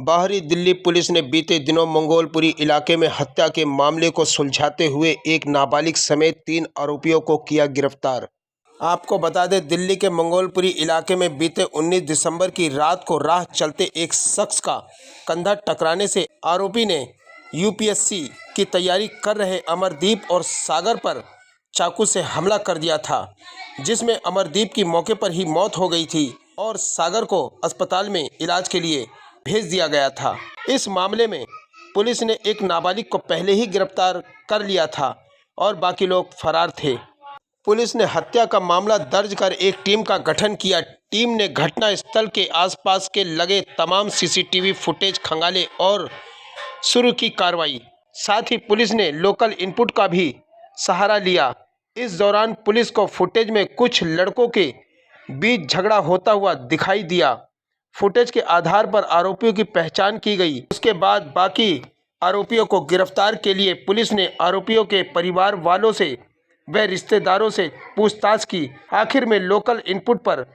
बाहरी दिल्ली पुलिस ने बीते दिनों मंगोलपुरी इलाके में हत्या के मामले को सुलझाते हुए एक नाबालिग समेत 3 आरोपियों को किया गिरफ्तार। आपको बता दें, दिल्ली के मंगोलपुरी इलाके में बीते 19 दिसंबर की रात को राह चलते एक शख्स का कंधा टकराने से आरोपी ने यूपीएससी की तैयारी कर रहे अमरदीप और सागर पर चाकू से हमला कर दिया था, जिसमें अमरदीप की मौके पर ही मौत हो गई थी और सागर को अस्पताल में इलाज के लिए भेज दिया गया था। इस मामले में पुलिस ने एक नाबालिग को पहले ही गिरफ्तार कर लिया था और बाकी लोग फरार थे। पुलिस ने हत्या का मामला दर्ज कर एक टीम का गठन किया। टीम ने घटना स्थल के आसपास के लगे तमाम सीसीटीवी फुटेज खंगाले और शुरू की कार्रवाई। साथ ही पुलिस ने लोकल इनपुट का भी सहारा लिया। इस दौरान पुलिस को फुटेज में कुछ लड़कों के बीच झगड़ा होता हुआ दिखाई दिया। फुटेज के आधार पर आरोपियों की पहचान की गई। उसके बाद बाकी आरोपियों को गिरफ्तार के लिए पुलिस ने आरोपियों के परिवार वालों से व रिश्तेदारों से पूछताछ की। आखिर में लोकल इनपुट पर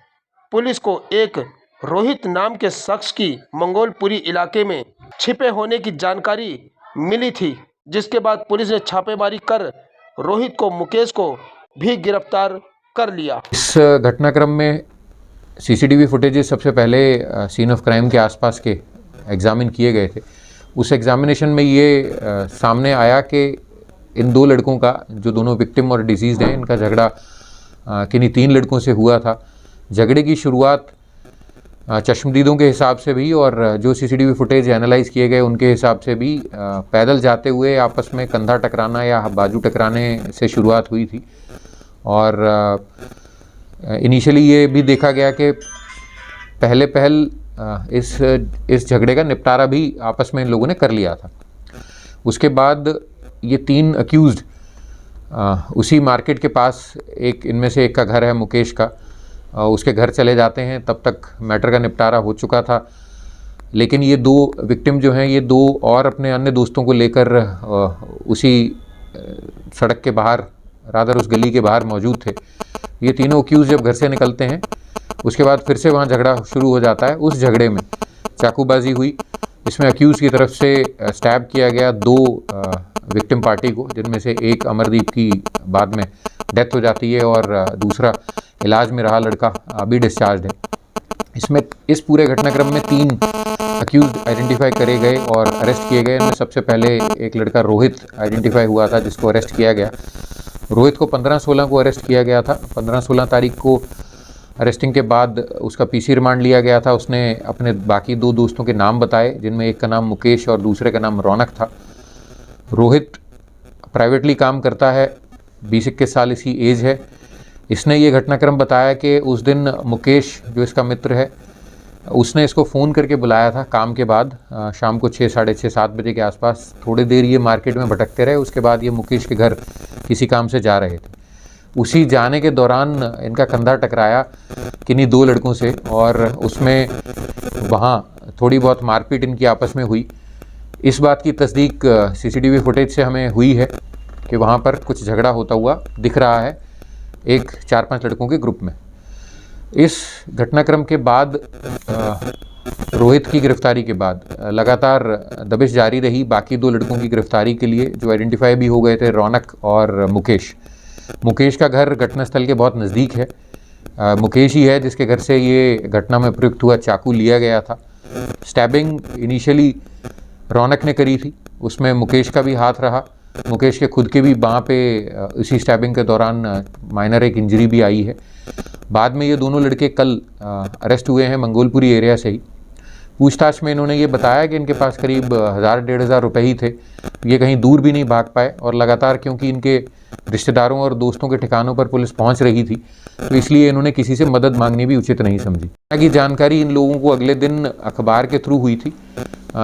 पुलिस को एक रोहित नाम के शख्स की मंगोलपुरी इलाके में छिपे होने की जानकारी मिली थी, जिसके बाद पुलिस ने छापेमारी कर रोहित को मुकेश को भी गिरफ्तार कर लिया। इस घटनाक्रम में सीसीटीवी फुटेजेस सबसे पहले सीन ऑफ क्राइम के आसपास के एग्जामिन किए गए थे। उस एग्जामिनेशन में ये सामने आया कि इन 2 लड़कों का, जो दोनों विक्टिम और डिजीज़ हैं, इनका झगड़ा किन्हीं 3 लड़कों से हुआ था। झगड़े की शुरुआत चश्मदीदों के हिसाब से भी और जो सीसीटीवी फुटेज एनालाइज किए गए उनके हिसाब से भी पैदल जाते हुए आपस में कंधा टकराना या बाजू टकराने से शुरुआत हुई थी। और इनिशियली ये भी देखा गया कि पहल इस झगड़े का निपटारा भी आपस में इन लोगों ने कर लिया था। उसके बाद ये 3 अक्यूज़्ड उसी मार्केट के पास, एक इनमें से एक का घर है मुकेश का, उसके घर चले जाते हैं। तब तक मैटर का निपटारा हो चुका था, लेकिन ये 2 विक्टिम जो हैं, ये 2 और अपने अन्य दोस्तों को लेकर उसी सड़क के बाहर, रादर उस गली के बाहर मौजूद थे। ये तीनों अक्यूज़ जब घर से निकलते हैं, उसके बाद फिर से वहाँ झगड़ा शुरू हो जाता है। उस झगड़े में चाकूबाजी हुई। इसमें अक्यूज़ की तरफ से स्टैब किया गया 2 विक्टिम पार्टी को, जिनमें से एक अमरदीप की बाद में डेथ हो जाती है और दूसरा इलाज में रहा लड़का अभी डिस्चार्ज है। इसमें इस पूरे घटनाक्रम में 3 अक्यूज़ आइडेंटिफाई करे गए और अरेस्ट किए गए। इनमें सबसे पहले एक लड़का रोहित आइडेंटिफाई हुआ था, जिसको अरेस्ट किया गया। रोहित को 15-16 को अरेस्ट किया गया था। 15-16 तारीख को अरेस्टिंग के बाद उसका पीसी रिमांड लिया गया था। उसने अपने बाकी 2 दोस्तों के नाम बताए, जिनमें एक का नाम मुकेश और दूसरे का नाम रौनक था। रोहित प्राइवेटली काम करता है, 20-21 साल इसकी एज है। इसने ये घटनाक्रम बताया कि उस दिन मुकेश, जो इसका मित्र है, उसने इसको फ़ोन करके बुलाया था काम के बाद, शाम को 6, साढ़े 6, 7 बजे के आसपास। थोड़ी देर ये मार्केट में भटकते रहे। उसके बाद ये मुकेश के घर किसी काम से जा रहे थे। उसी जाने के दौरान इनका कंधा टकराया किन्हीं 2 लड़कों से और उसमें वहाँ थोड़ी बहुत मारपीट इनकी आपस में हुई। इस बात की तस्दीक सीसीटीवी फुटेज से हमें हुई है कि वहाँ पर कुछ झगड़ा होता हुआ दिख रहा है एक 4-5 लड़कों के ग्रुप में। इस घटनाक्रम के बाद रोहित की गिरफ्तारी के बाद लगातार दबिश जारी रही बाकी 2 लड़कों की गिरफ्तारी के लिए, जो आइडेंटिफाई भी हो गए थे, रौनक और मुकेश। मुकेश का घर घटनास्थल के बहुत नज़दीक है। मुकेश ही है जिसके घर से ये घटना में प्रयुक्त हुआ चाकू लिया गया था। स्टैबिंग इनिशियली रौनक ने करी थी, उसमें मुकेश का भी हाथ रहा। मुकेश के खुद के भी बाँह पे इसी स्टैबिंग के दौरान माइनर एक इंजरी भी आई है। बाद में ये दोनों लड़के कल अरेस्ट हुए हैं मंगोलपुरी एरिया से ही। पूछताछ में इन्होंने ये बताया कि इनके पास करीब 1000-1500 रुपये ही थे। ये कहीं दूर भी नहीं भाग पाए और लगातार, क्योंकि इनके रिश्तेदारों और दोस्तों के ठिकानों पर पुलिस पहुंच रही थी, तो इसलिए इन्होंने किसी से मदद मांगनी भी उचित नहीं समझी। की जानकारी इन लोगों को अगले दिन अखबार के थ्रू हुई थी,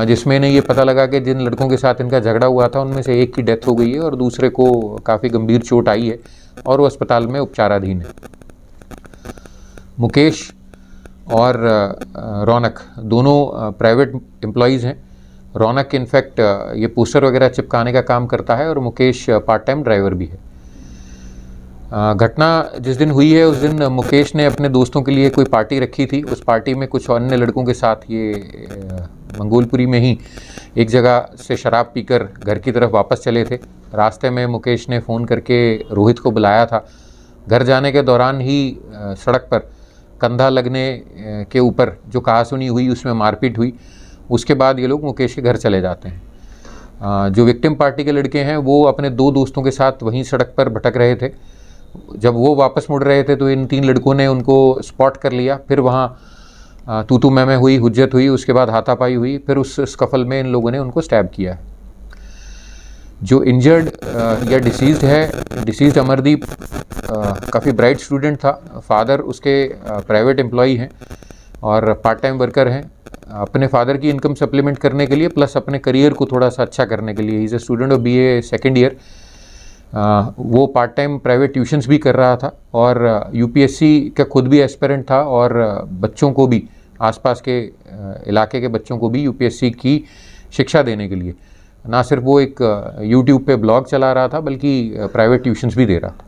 जिसमें इन्हें ये पता लगा कि जिन लड़कों के साथ इनका झगड़ा हुआ था उनमें से एक की डेथ हो गई है और दूसरे को काफ़ी गंभीर चोट आई है और वो अस्पताल में उपचाराधीन है। मुकेश और रौनक दोनों प्राइवेट एम्प्लॉयज़ हैं। रौनक इनफैक्ट ये पोस्टर वगैरह चिपकाने का काम करता है और मुकेश पार्ट टाइम ड्राइवर भी है। घटना जिस दिन हुई है उस दिन मुकेश ने अपने दोस्तों के लिए कोई पार्टी रखी थी। उस पार्टी में कुछ अन्य लड़कों के साथ ये मंगोलपुरी में ही एक जगह से शराब पीकर घर की तरफ वापस चले थे। रास्ते में मुकेश ने फ़ोन करके रोहित को बुलाया था। घर जाने के दौरान ही सड़क पर कंधा लगने के ऊपर जो कहासुनी हुई, उसमें मारपीट हुई। उसके बाद ये लोग मुकेश के घर चले जाते हैं। जो विक्टिम पार्टी के लड़के हैं वो अपने 2 दोस्तों के साथ वहीं सड़क पर भटक रहे थे। जब वो वापस मुड़ रहे थे तो इन 3 लड़कों ने उनको स्पॉट कर लिया। फिर वहाँ तू मैं हुई, हुज्जत हुई, उसके बाद हाथापाई हुई। फिर उस स्कफल में इन लोगों ने उनको स्टैब किया। जो इंजर्ड या डिसीज्ड है, डिसीज्ड अमरदीप काफ़ी ब्राइट स्टूडेंट था। फादर उसके प्राइवेट एम्प्लॉई हैं और पार्ट टाइम वर्कर हैं। अपने फादर की इनकम सप्लीमेंट करने के लिए प्लस अपने करियर को थोड़ा सा अच्छा करने के लिए, he is a student of BA second year. वो पार्ट टाइम प्राइवेट ट्यूशन्स भी कर रहा था और UPSC का खुद भी एस्पिरेंट था और बच्चों को भी, आसपास के इलाके के बच्चों को भी UPSC की शिक्षा देने के लिए ना सिर्फ वो एक YouTube पे ब्लॉग चला रहा था बल्कि प्राइवेट ट्यूशन्स भी दे रहा था।